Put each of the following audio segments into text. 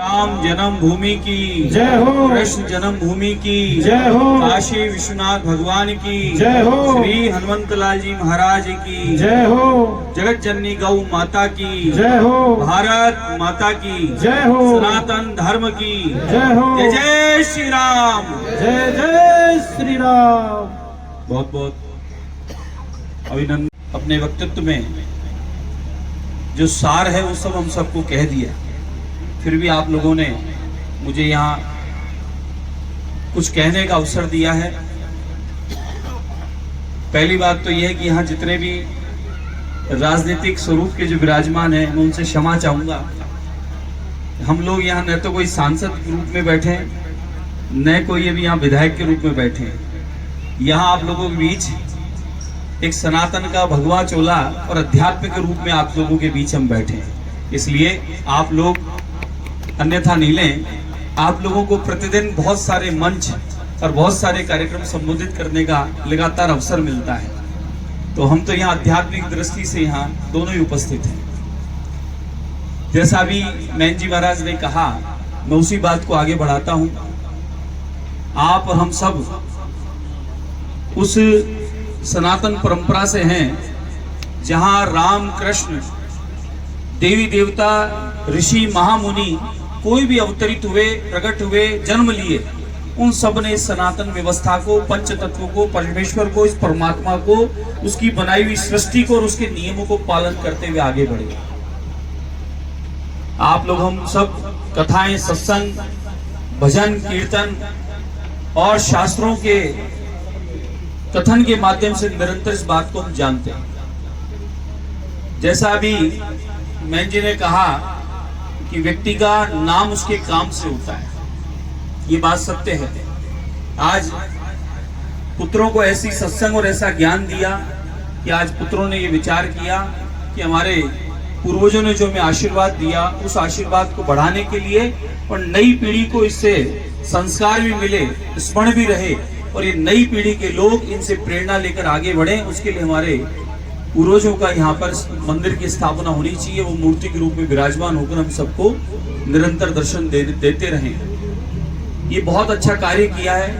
राम जन्मभूमि की जय हो। कृष्ण जन्मभूमि की जय हो। काशी विश्वनाथ भगवान की जय हो। श्री हनुमंत लाल जी महाराज की जय हो। जगत जननी गौ माता की जय हो। भारत माता की जय हो। सनातन धर्म की जय हो। जय जय श्री राम। जय जय श्री राम। बहुत बहुत अभिनंदन। अपने वक्तव्य में जो सार है वो सब हम सबको कह दिया, फिर भी आप लोगों ने मुझे यहाँ कुछ कहने का अवसर दिया है। पहली बात तो यह है कि यहाँ जितने भी राजनीतिक स्वरूप के जो विराजमान हैं मैं उनसे क्षमा चाहूँगा। हम लोग यहाँ न तो कोई सांसद के रूप में बैठे न कोई अभी यहाँ विधायक के रूप में बैठे हैं। यहाँ आप लोगों के बीच एक सनातन का भगवा चोला और अध्यात्म के रूप में आप लोगों के बीच हम बैठे हैं, इसलिए आप लोग अन्यथा नहीं लें। आप लोगों को प्रतिदिन बहुत सारे मंच और बहुत सारे कार्यक्रम संबोधित करने का लगातार अवसर मिलता है, तो हम तो यहाँ आध्यात्मिक दृष्टि से यहाँ दोनों ही उपस्थित हैं। जैसा अभी मैन जी महाराज ने कहा, मैं उसी बात को आगे बढ़ाता हूँ। आप और हम सब उस सनातन परंपरा से हैं जहां राम कृष्ण देवी देवता ऋषि महामुनि कोई भी अवतरित हुए, प्रकट हुए, जन्म लिए, उन सब ने सनातन व्यवस्था को, पंच तत्व को, परमेश्वर को, इस परमात्मा को, उसकी बनाई हुई सृष्टि को और उसके नियमों को पालन करते हुए आगे बढ़े। आप लोग हम सब कथाएं, सत्संग, भजन, कीर्तन और शास्त्रों के कथन के माध्यम से निरंतर इस बात को हम जानते हैं। जैसा अभी मैन जी ने कहा कि व्यक्ति का नाम उसके काम से होता है, ये बात सत्य है। आज पुत्रों को ऐसी सत्संग और ऐसा ज्ञान दिया कि आज पुत्रों ने ये विचार किया कि हमारे पूर्वजों ने जो हमें आशीर्वाद दिया, उस आशीर्वाद को बढ़ाने के लिए और नई पीढ़ी को इससे संस्कार भी मिले, स्मरण भी रहे और ये नई पीढ़ी के लोग इनसे प्रेरणा लेकर आगे बढ़े, उसके लिए हमारे पूर्वजों का यहाँ पर मंदिर की स्थापना होनी चाहिए। वो मूर्ति के रूप में विराजमान होकर हम सबको निरंतर दर्शन देते रहें। ये बहुत अच्छा कार्य किया है,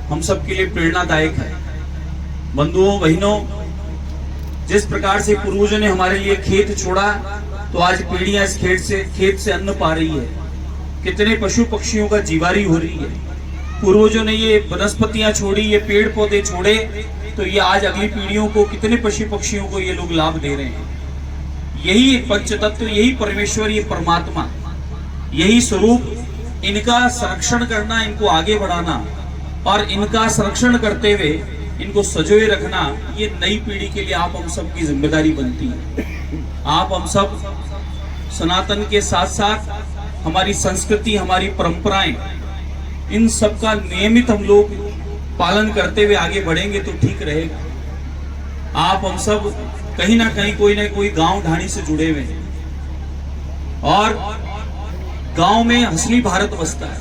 हम सबके लिए प्रेरणादायक है। बंधुओं बहनों, जिस प्रकार से पूर्वजों ने हमारे लिए खेत छोड़ा, तो आज पीढ़ियां इस खेत से अन्न पा रही है। कितने पशु पक्षियों का जीवारी हो रही है। पूर्वजों ने ये वनस्पतियां छोड़ी, ये पेड़ पौधे छोड़े, तो ये आज अगली पीढ़ियों को, कितने पशु पक्षियों को ये लोग लाभ दे रहे हैं। यही पंचतत्व, यही परमेश्वर, ये परमात्मा, यही स्वरूप, इनका संरक्षण करना, इनको आगे बढ़ाना और इनका संरक्षण करते हुए इनको सजोए रखना, ये नई पीढ़ी के लिए आप हम सब की जिम्मेदारी बनती है। आप हम सब सनातन के साथ साथ हमारी संस्कृति, हमारी परंपराएं, इन सब का नियमित हम लोग पालन करते हुए आगे बढ़ेंगे तो ठीक रहेगा। आप हम सब कहीं ना कहीं कोई ना कोई गांव ढाणी से जुड़े हुए हैं और गांव में असली भारत बसता है।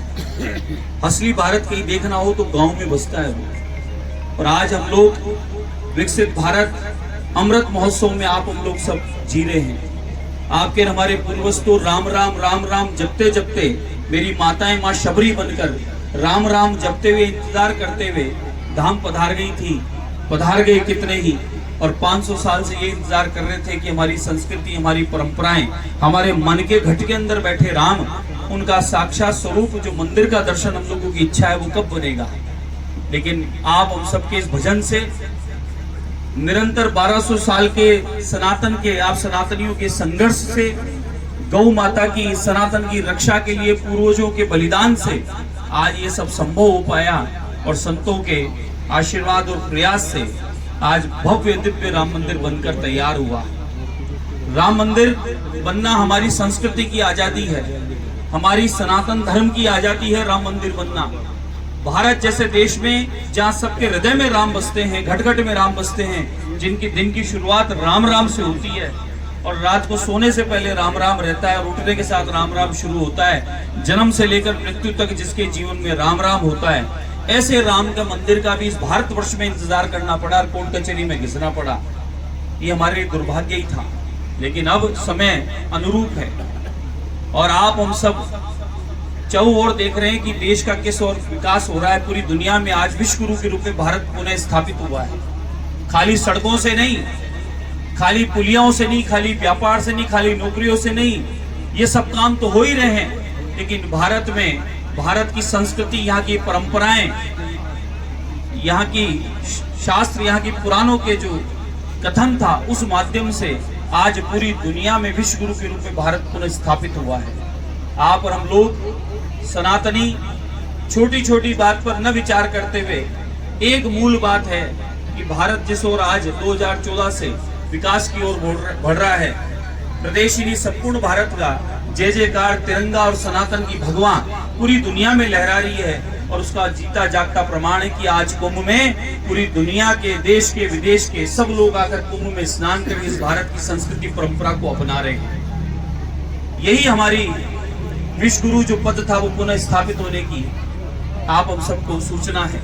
असली भारत कहीं देखना हो तो गांव में बसता है वो। और आज हम लोग विकसित भारत अमृत महोत्सव में आप हम लोग सब जी रहे हैं। आपके हमारे पूर्वज तो राम राम राम राम जपते जपते, मेरी माताएं माँ शबरी बनकर राम राम जपते हुए, इंतजार करते हुए धाम पधार गई थी, पधार गए कितने ही, और 500 साल से ये इंतजार कर रहे थे कि हमारी संस्कृति, हमारी परंपराएं, हमारे मन के घट के अंदर बैठे राम, उनका साक्षात स्वरूप जो मंदिर का दर्शन हम लोगों की इच्छा है वो कब बनेगा। लेकिन आप हम सबके इस भजन से, निरंतर 1200 साल के सनातन के, आप सनातनियों के संघर्ष से, गौ माता की, सनातन की रक्षा के लिए पूर्वजों के बलिदान से आज ये सब संभव हो पाया और संतों के आशीर्वाद और प्रयास से आज भव्य दिव्य राम मंदिर बनकर तैयार हुआ। राम मंदिर बनना हमारी संस्कृति की आजादी है, हमारी सनातन धर्म की आजादी है। राम मंदिर बनना भारत जैसे देश में जहाँ सबके हृदय में राम बसते हैं, घट घट में राम बसते हैं, जिनकी दिन की शुरुआत राम राम से होती है और रात को सोने से पहले राम राम रहता है और उठने के साथ राम राम शुरू होता है। जन्म से लेकर मृत्यु तक जिसके जीवन में राम राम होता है, ऐसे राम का मंदिर का भी इस भारतवर्ष में इंतजार करना पड़ा, कोर्ट कचहरी में घिसना पड़ा। ये हमारे दुर्भाग्य ही था, लेकिन अब समय अनुरूप है और आप हम सब चारों ओर देख रहे हैं कि देश का किस और विकास हो रहा है। पूरी दुनिया में आज विश्व गुरु के रूप में भारत पुनः स्थापित हुआ है। खाली सड़कों से नहीं, खाली पुलियों से नहीं, खाली व्यापार से नहीं, खाली नौकरियों से नहीं, ये सब काम तो हो ही रहे हैं, लेकिन भारत में भारत की संस्कृति, यहाँ की परंपराएं, यहाँ की शास्त्र, यहाँ की पुराणों के जो कथन था, उस माध्यम से आज पूरी दुनिया में विश्व गुरु के रूप में भारत पुनः स्थापित हुआ है। आप और हम लोग सनातनी छोटी छोटी बात पर न विचार करते हुए एक मूल बात है कि भारत जिस ओर आज 2014 से विकास की ओर बढ़ रहा है, प्रदेश ही नहीं संपूर्ण भारत का जय जयकार, तिरंगा और सनातन की भगवा पूरी दुनिया में लहरा रही है। और उसका जीता जागता प्रमाण है कि आज कुंभ में पूरी दुनिया के, देश के, विदेश के सब लोग आकर कुंभ में स्नान करके इस भारत की संस्कृति परंपरा को अपना रहे हैं। यही हमारी विश्व गुरु जो पद था वो पुनः स्थापित होने की आप हम सबको सूचना है।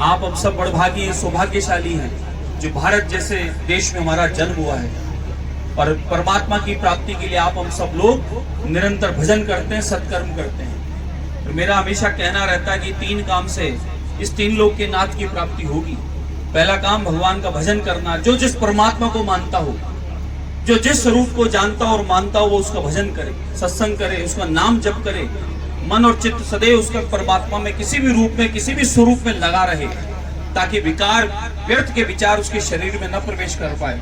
आप हम सब बड़भागी, सौभाग्यशाली हैं जो भारत जैसे देश में हमारा जन्म हुआ है। और परमात्मा की प्राप्ति के लिए आप हम सब लोग निरंतर भजन करते हैं, सत्कर्म करते हैं। तो मेरा हमेशा कहना रहता है कि 3 काम से इस 3 लोक के नाथ की प्राप्ति होगी। पहला काम भगवान का भजन करना, जो जिस परमात्मा को मानता हो, जो जिस स्वरूप को जानता हो और मानता हो, वो उसका भजन करे, सत्संग करे, उसका नाम जप करे, मन और चित्त सदैव उसका परमात्मा में किसी भी रूप में, किसी भी स्वरूप में लगा रहे, ताकि विकार, व्यर्थ के विचार उसके शरीर में न प्रवेश कर पाए।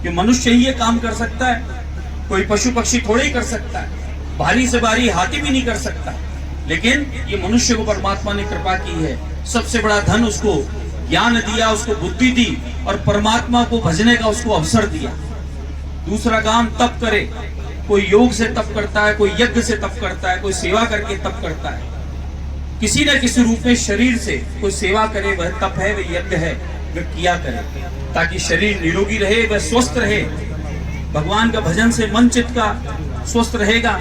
कि मनुष्य ही ये काम कर सकता है, कोई पशु पक्षी थोड़े ही कर सकता है, भारी से भारी हाथी भी नहीं कर सकता, लेकिन ये मनुष्य को परमात्मा ने कृपा की है। सबसे बड़ा धन उसको ज्ञान दिया, उसको बुद्धि दी और परमात्मा को भजने का उसको अवसर दिया। दूसरा काम तप करे, कोई योग से तप करता है, कोई यज्ञ से तप करता है, कोई सेवा करके तप करता है। किसी न किसी रूप में शरीर से कोई सेवा करे, वह तप है, वह यज्ञ है, वह किया करे, ताकि शरीर निरोगी रहे, वह स्वस्थ रहे। भगवान का भजन से मन चित्त का स्वस्थ रहेगा।